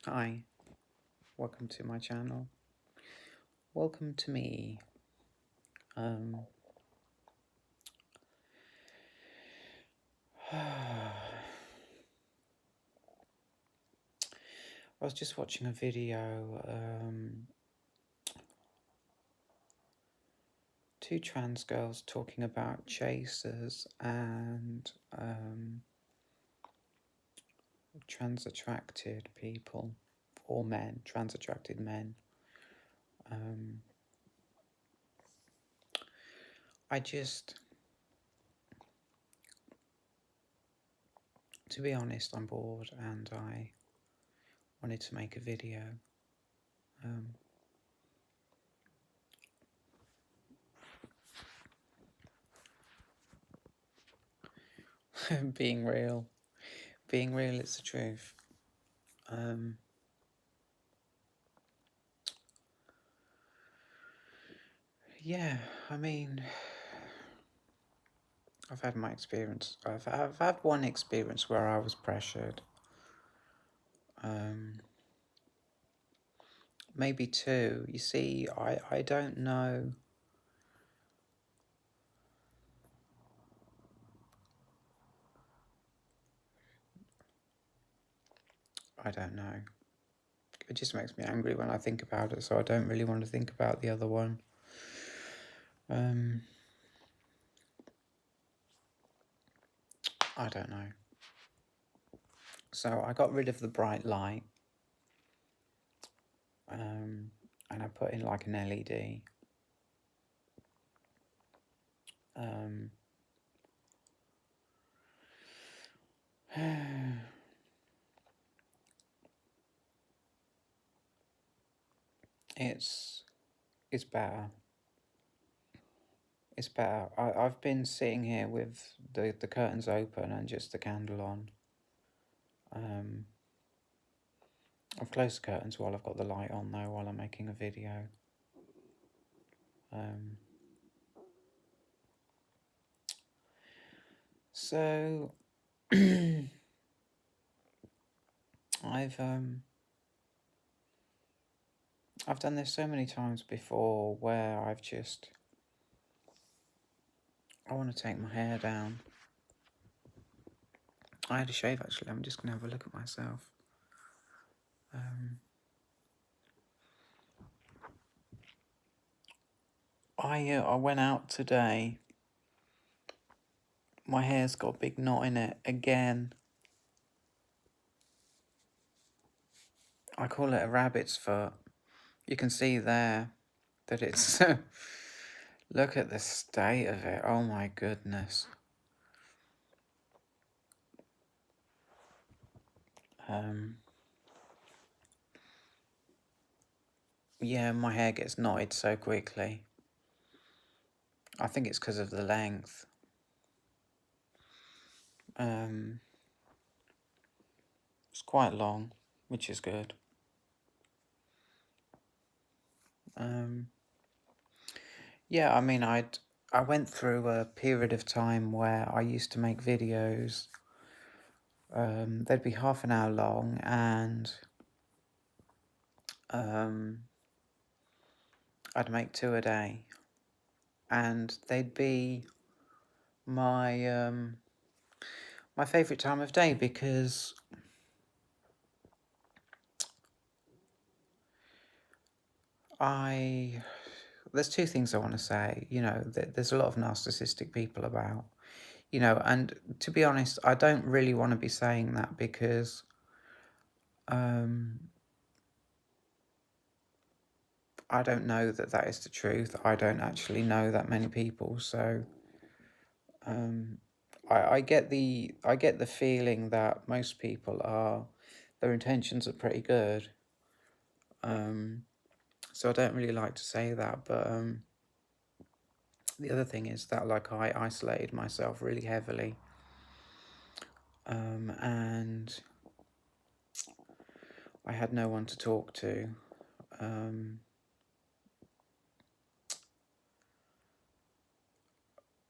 Hi, welcome to my channel. Welcome to me. Um, I was just watching a video, two trans girls talking about chasers and trans attracted people, or men, trans attracted men. I just, to be honest, I'm bored and I wanted to make a video. Being real is the truth. Yeah, I mean, I've had my experience. I've had one experience where I was pressured. Maybe two. You see, I don't know. I don't know. It just makes me angry when I think about it, so I don't really want to think about the other one. I don't know. So I got rid of the bright light, and I put in like an LED. It's better. It's better. I've been sitting here with the curtains open and just the candle on. I've closed the curtains while I've got the light on though, while I'm making a video. So I've done this so many times before where I want to take my hair down. I had a shave actually. I'm just gonna have a look at myself. I went out today. My hair's got a big knot in it again. I call it a rabbit's foot. You can see there that it's look at the state of it. Oh my goodness. Yeah, my hair gets knotted so quickly. I think it's because of the length. It's quite long, which is good. Yeah, I mean, I went through a period of time where I used to make videos. They'd be half an hour long, and I'd make 2 a day, and they'd be my my favourite time of day because there's two things I want to say. You know, there's a lot of narcissistic people about, you know, and to be honest, I don't really want to be saying that because I don't know that that is the truth. I don't actually know that many people, so I get the feeling that most people their intentions are pretty good. So I don't really like to say that, but the other thing is that like I isolated myself really heavily, and I had no one to talk to.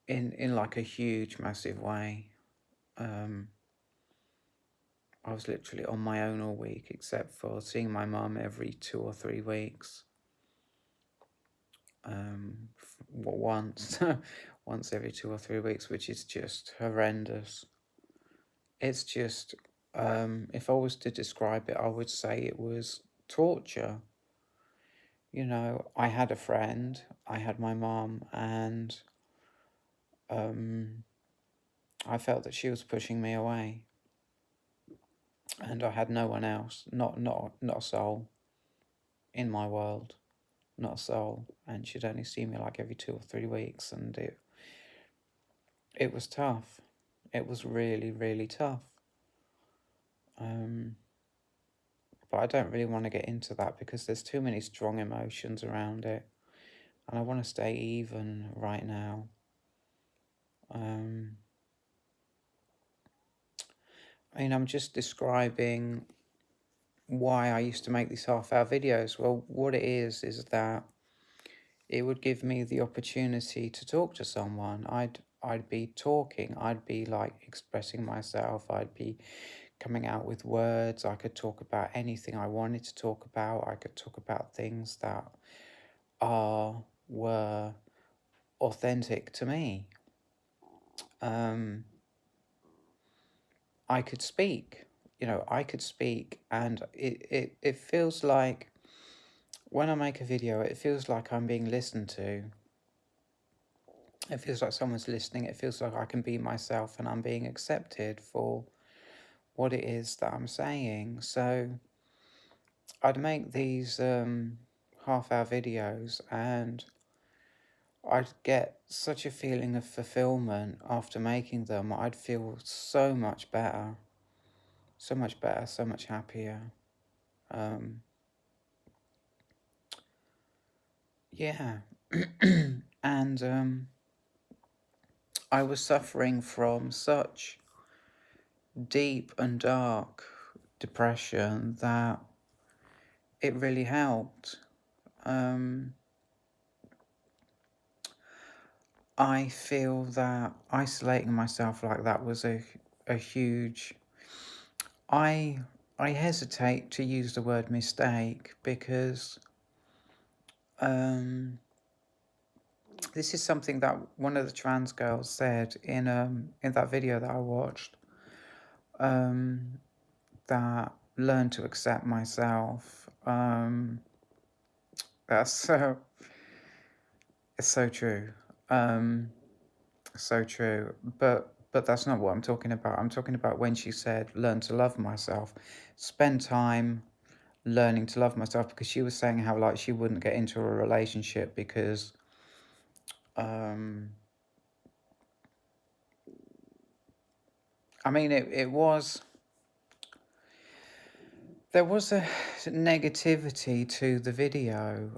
In like a huge, massive way. I was literally on my own all week, except for seeing my mum every 2 or 3 weeks. Once, once every 2 or 3 weeks, which is just horrendous. It's just, if I was to describe it, I would say it was torture. You know, I had a friend, I had my mum, and um, I felt that she was pushing me away, and I had no one else, not a soul in my world, not a soul, and she'd only see me like every 2 or 3 weeks, and it was tough. It was really, really tough. But I don't really want to get into that because there's too many strong emotions around it, and I want to stay even right now. I mean, I'm just describing why I used to make these half-hour videos. Well, what it is that it would give me the opportunity to talk to someone. I'd be talking, I'd be like expressing myself, I'd be coming out with words, I could talk about anything I wanted to talk about, I could talk about things that were authentic to me. I could speak, I could speak, and it feels like when I make a video, it feels like I'm being listened to. It feels like someone's listening. It feels like I can be myself and I'm being accepted for what it is that I'm saying. So I'd make these half-hour videos, and I'd get such a feeling of fulfillment after making them. I'd feel so much better, so much better, so much happier. Yeah. And I was suffering from such deep and dark depression that it really helped. I feel that isolating myself like that was a huge. I I hesitate to use the word mistake because this is something that one of the trans girls said in that video that I watched. That learn to accept myself. That's so. It's so true. So true. But that's not what I'm talking about. I'm talking about when she said learn to love myself. Spend time learning to love myself, because she was saying how like she wouldn't get into a relationship because I mean it was there was a negativity to the video.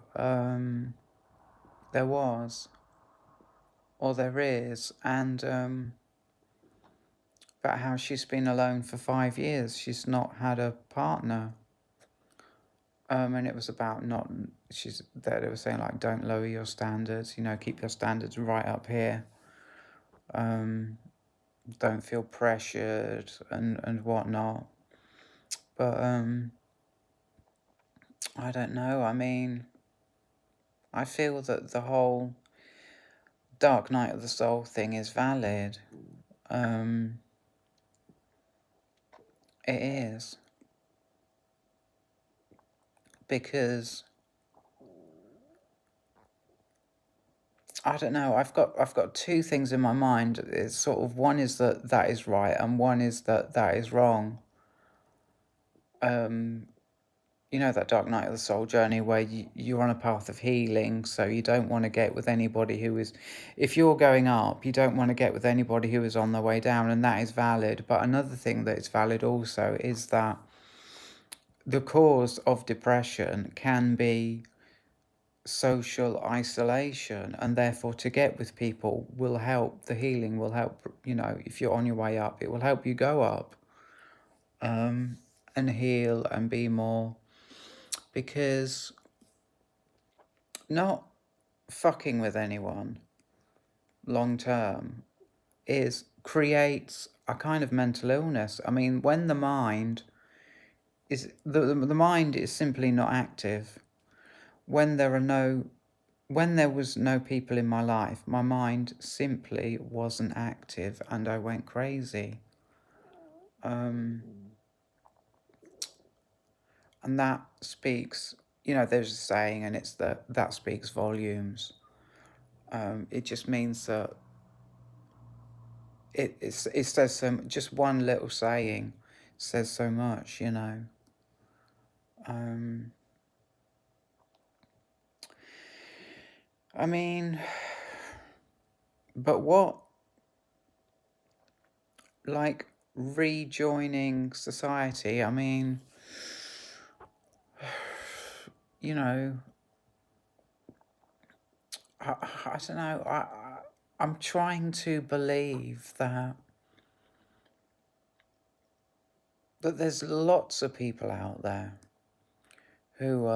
There was, or there is, and about how she's been alone for 5 years. She's not had a partner. And it was about not, she's there, they were saying like, don't lower your standards, keep your standards right up here. Don't feel pressured and whatnot. But I don't know. I mean, I feel that the whole dark night of the soul thing is valid. It is. Because I don't know. I've got two things in my mind. It's sort of, one is that is right, and one is that is wrong. That dark night of the soul journey where you're on a path of healing, so you don't want to get with anybody who is, if you're going up, you don't want to get with anybody who is on their way down, and that is valid. But another thing that is valid also is that the cause of depression can be social isolation, and therefore to get with people will help, the healing will help, if you're on your way up, it will help you go up, and heal and be more, because not fucking with anyone long term is creates a kind of mental illness. I mean, when the mind is the mind is simply not active. When there are no when there was no people in my life, my mind simply wasn't active and I went crazy. Um, and that speaks, there's a saying, and it's that speaks volumes. It just means that it says just one little saying says so much. Um, I mean, but what, like, rejoining society, I mean, you know, I don't know. I'm trying to believe that there's lots of people out there who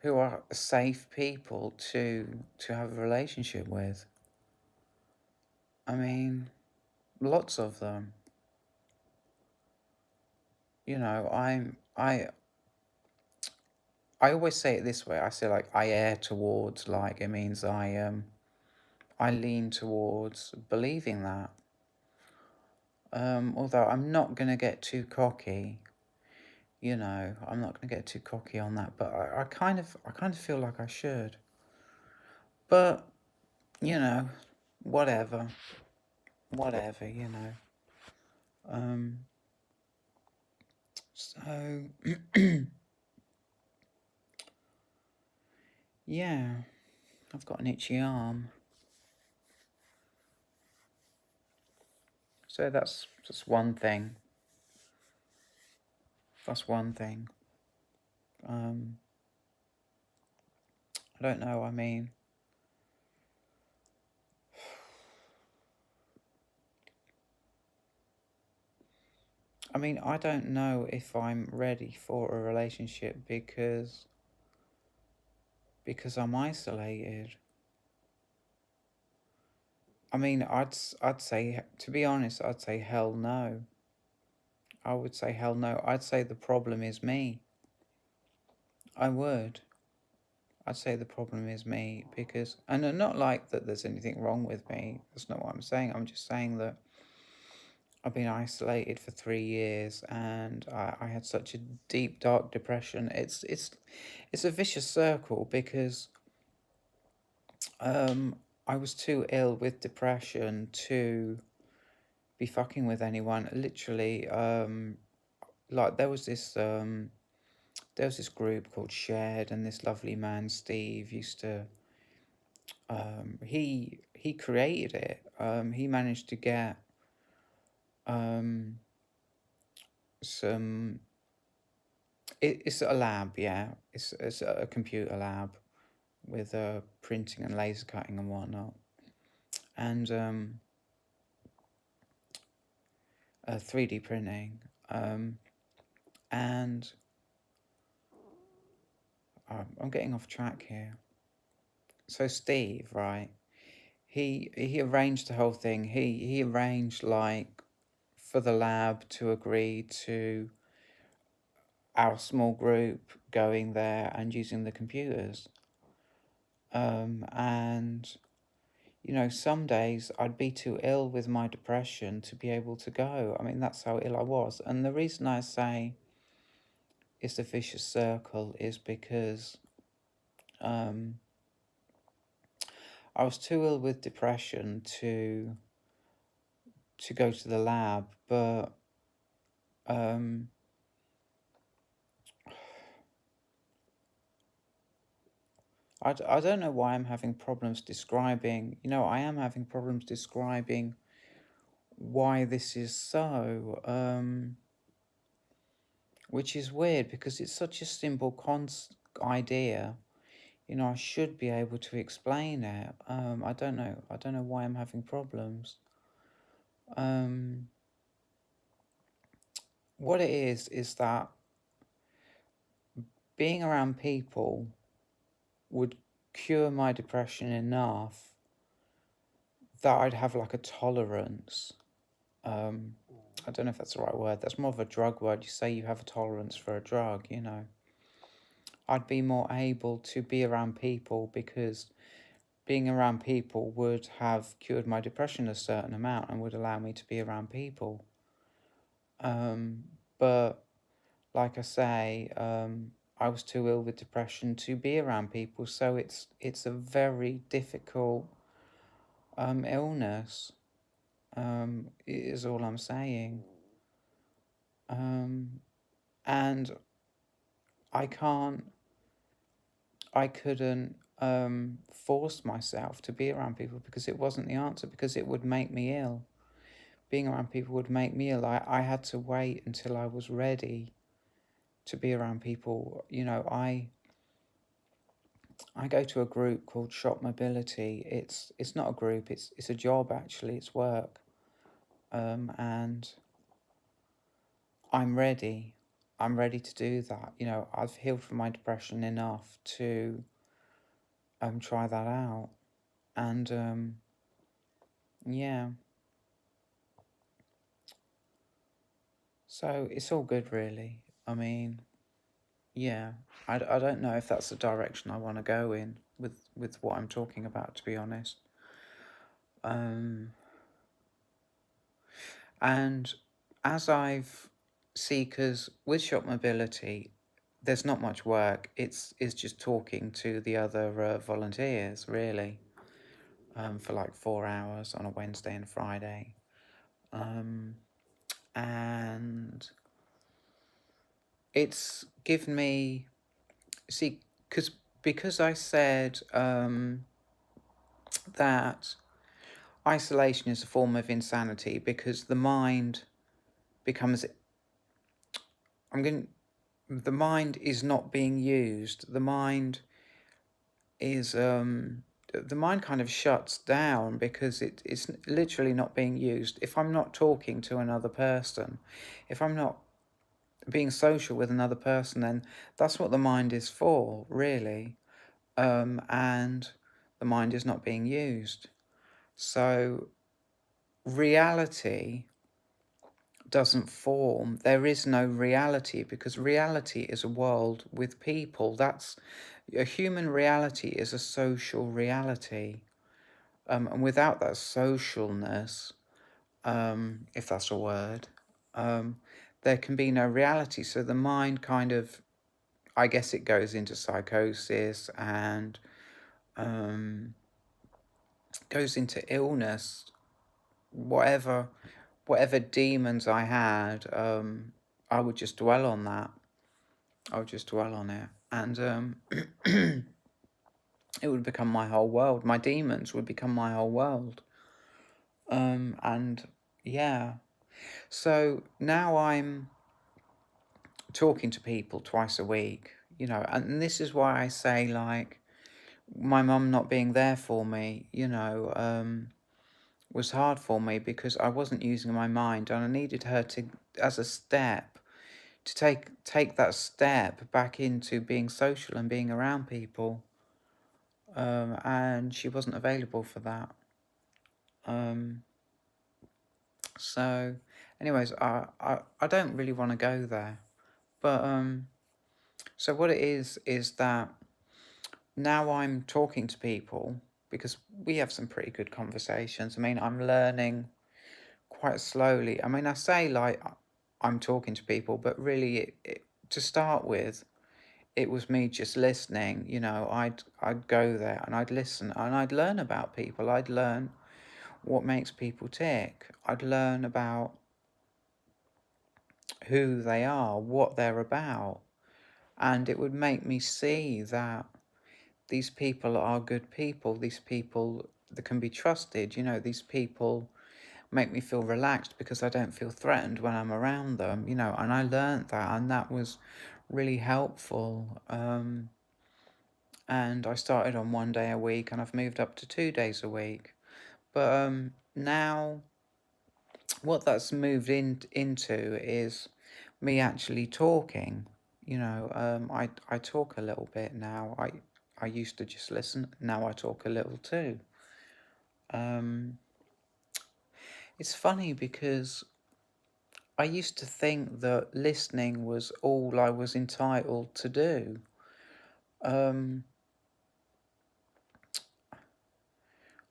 who are safe people to have a relationship with. I mean, lots of them. I always say it this way. I say, like, I err towards, like, it means I lean towards believing that. Although I'm not gonna get too cocky, I'm not gonna get too cocky on that, but I kind of feel like I should. But, you know, whatever. Whatever. Um so yeah, I've got an itchy arm. So that's one thing. That's one thing. Um I don't know, I mean, I don't know if I'm ready for a relationship because I'm isolated. I mean, I'd say, to be honest, I'd say hell no. I would say hell no. I'd say the problem is me. I would. I'd say the problem is me because, and not like that there's anything wrong with me. That's not what I'm saying. I'm just saying that I've been isolated for 3 years and I had such a deep, dark depression. It's a vicious circle because um, I was too ill with depression to be fucking with anyone. Literally, like there was this group called Shared, and this lovely man Steve used to he created it. He managed to get um some it's a lab, yeah. It's a computer lab with printing and laser cutting and whatnot, and 3D printing, and I'm getting off track here. So Steve, right? He arranged the whole thing. He arranged, like, for the lab to agree to our small group going there and using the computers. And some days I'd be too ill with my depression to be able to go. I mean, that's how ill I was. And the reason I say it's a vicious circle is because um, I was too ill with depression to go to the lab, but um, I don't know why I'm having problems describing, I am having problems describing why this is so, which is weird because it's such a simple idea. I should be able to explain it. I don't know. I don't know why I'm having problems. Um, what it is that being around people would cure my depression enough that I'd have like a tolerance. Um, I don't know if that's the right word. That's more of a drug word. You say you have a tolerance for a drug, you know. I'd be more able to be around people because being around people would have cured my depression a certain amount and would allow me to be around people. Um, but like I say, I was too ill with depression to be around people, so it's a very difficult illness. Is all I'm saying. Um, and I can't, I couldn't force myself to be around people because it wasn't the answer, because it would make me ill. Being around people would make me ill. I had to wait until I was ready to be around people. You know, I go to a group called Shop Mobility. It's not a group. It's a job actually. It's work. And I'm ready. I'm ready to do that. You know, I've healed from my depression enough to try that out. And yeah, so it's all good really. I mean, yeah, I don't know if that's the direction I want to go in with what I'm talking about, to be honest. Um, and as I've because with Shop Mobility, there's not much work. It's just talking to the other volunteers really, for like 4 hours on a Wednesday and Friday, um, and it's given me see because I said that isolation is a form of insanity because the mind becomes I'm going the mind is not being used. The mind kind of shuts down because it's literally not being used. If I'm not talking to another person, if I'm not being social with another person, then that's what the mind is for, really. And the mind is not being used. So reality doesn't form. There is no reality because reality is a world with people. That's a human reality is a social reality. And without that socialness, if that's a word, um, there can be no reality. So the mind kind of, I guess it goes into psychosis and um, goes into illness, whatever whatever demons I had, I would just dwell on that. I would just dwell on it. And it would become my whole world. My demons would become my whole world. And yeah. So now I'm talking to people twice a week, you know, and this is why I say, like, my mum not being there for me, you know, was hard for me because I wasn't using my mind and I needed her to, as a step, to take that step back into being social and being around people, and she wasn't available for that. Um, so, anyways, I don't really want to go there, but so what it is that now I'm talking to people because we have some pretty good conversations. I mean, I'm learning quite slowly. I mean, I say like I'm talking to people, but really, to start with, it was me just listening. You know, I'd go there and I'd listen and I'd learn about people. I'd learn what makes people tick. I'd learn about who they are, what they're about, and it would make me see that these people are good people. These people that can be trusted. You know, these people make me feel relaxed because I don't feel threatened when I'm around them. You know, and I learned that, and that was really helpful. And I started on 1 day a week and I've moved up to 2 days a week. But now what that's moved into is me actually talking. You know, I talk a little bit now. I used to just listen. Now I talk a little too. Um, it's funny because I used to think that listening was all I was entitled to do. Um,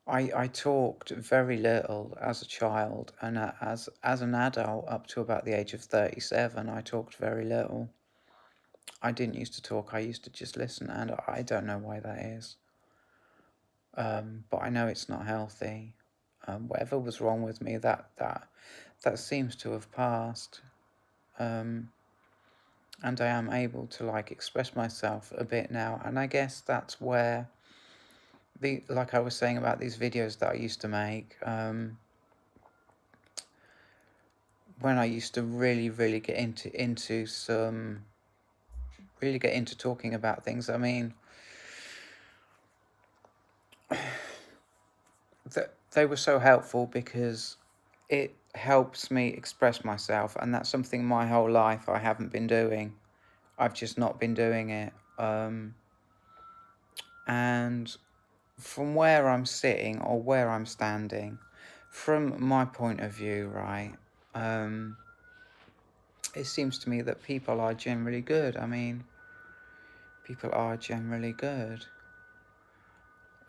I talked very little as a child, and as an adult, up to about the age of 37, I talked very little. I didn't used to talk, I used to just listen, and I don't know why that is. But I know it's not healthy. Whatever was wrong with me, that seems to have passed. And I am able to like express myself a bit now, and I guess that's where like I was saying about these videos that I used to make, when I used to really get into talking about things. I mean, they were so helpful because it helps me express myself, and that's something my whole life I haven't been doing. I've just not been doing it. And from where I'm sitting or where I'm standing, from my point of view, right, it seems to me that people are generally good. I mean, people are generally good.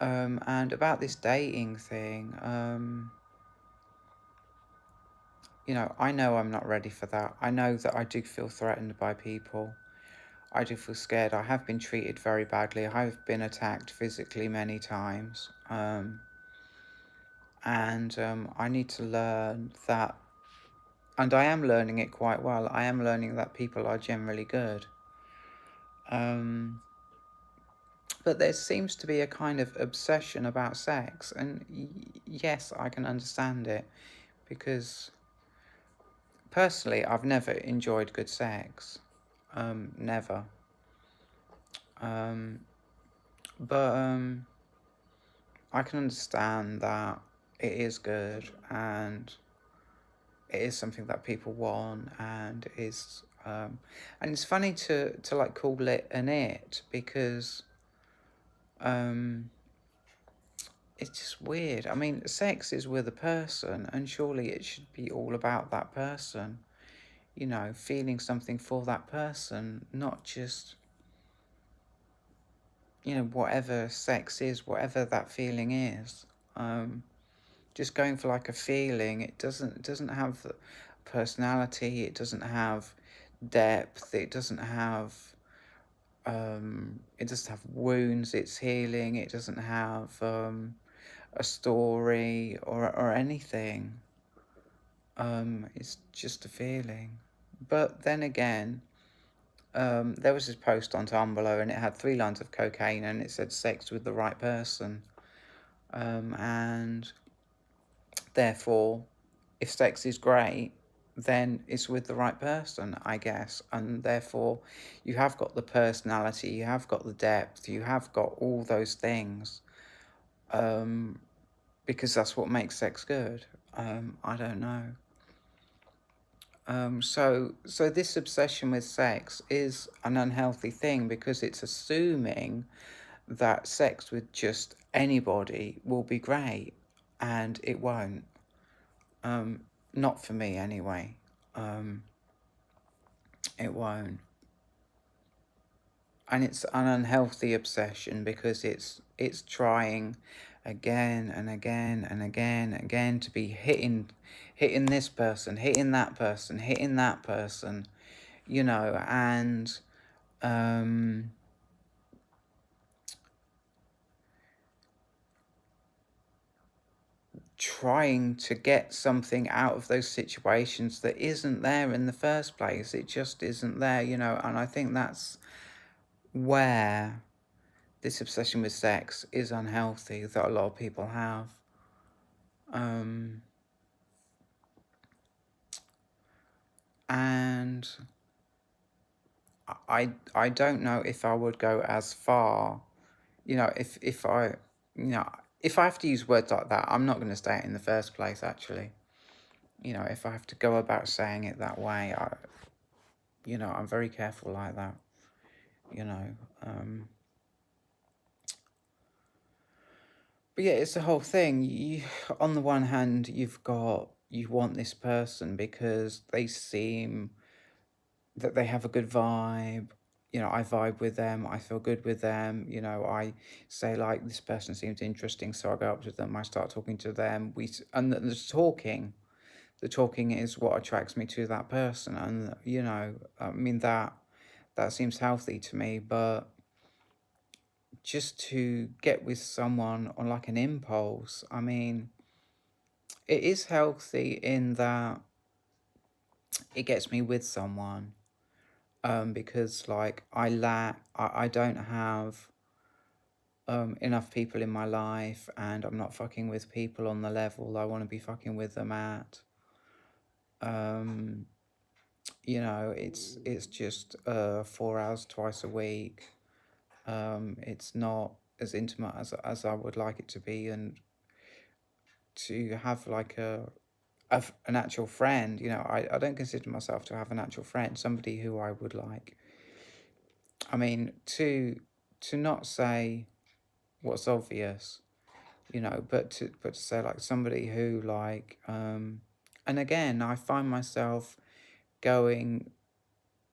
And about this dating thing, I know I'm not ready for that. I know that I do feel threatened by people. I do feel scared. I have been treated very badly. I've been attacked physically many times. And I need to learn that, and I am learning it quite well. I am learning that people are generally good. But there seems to be a kind of obsession about sex, and yes, I can understand it, because personally, I've never enjoyed good sex. Never. Um, but I can understand that it is good, and it is something that people want, and and it's funny to like call it an it, because it's just weird. I mean, sex is with a person, and surely it should be all about that person. Feeling something for that person, not just, whatever sex is, whatever that feeling is. Just going for like a feeling, it doesn't have personality, it doesn't have depth, it doesn't have wounds it's healing, it doesn't have a story or anything. It's just a feeling. But then again, there was this post on Tumblr, and it had 3 lines of cocaine, and it said sex with the right person. And therefore, if sex is great, then it's with the right person, I guess. And therefore, you have got the personality, you have got the depth, you have got all those things. Because that's what makes sex good. I don't know. So this obsession with sex is an unhealthy thing, because it's assuming that sex with just anybody will be great, and it won't. Not for me anyway. Um, it won't. And it's an unhealthy obsession, because it's trying again and again and again and again to be hitting this person, hitting that person, hitting that person, and um trying to get something out of those situations that isn't there in the first place. It just isn't there, and I think that's where this obsession with sex is unhealthy, that a lot of people have. Um, and I don't know if I would go as far, if I, if I have to use words like that, I'm not going to say it in the first place, actually. If I have to go about saying it that way, I'm very careful like that, you know. Um, But yeah, it's the whole thing. On the one hand, you want this person because they seem that they have a good vibe. You know, I vibe with them. I feel good with them. You know, I say like this person seems interesting, so I go up to them. I start talking to them. And the talking. The talking is what attracts me to that person, and you know, I mean that seems healthy to me. But just to get with someone on like an impulse, I mean, it is healthy in that it gets me with someone. Because like I don't have enough people in my life, and I'm not fucking with people on the level I want to be fucking with them at. Um, you know, it's just 4 hours twice a week. It's not as intimate as I would like it to be, and to have like an actual friend, you know, I don't consider myself to have an actual friend, somebody who I would like. I mean, to not say what's obvious, you know, but to say like somebody who like and again, I find myself going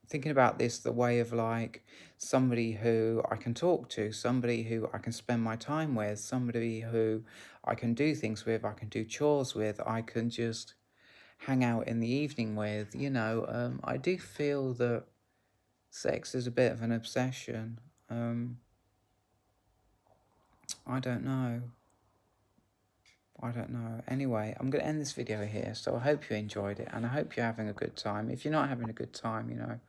thinking about this the way of like somebody who I can talk to, somebody who I can spend my time with, somebody who I can do things with, I can do chores with, I can just hang out in the evening with, you know. I do feel that sex is a bit of an obsession. Um, I don't know. I don't know. Anyway, I'm going to end this video here. So I hope you enjoyed it, and I hope you're having a good time. If you're not having a good time, you know,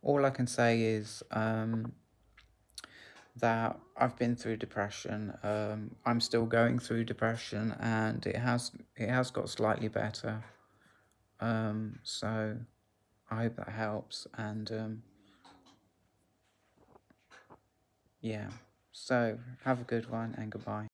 all I can say is that I've been through depression. I'm still going through depression, and it has got slightly better. So I hope that helps, and yeah. So have a good one, and goodbye.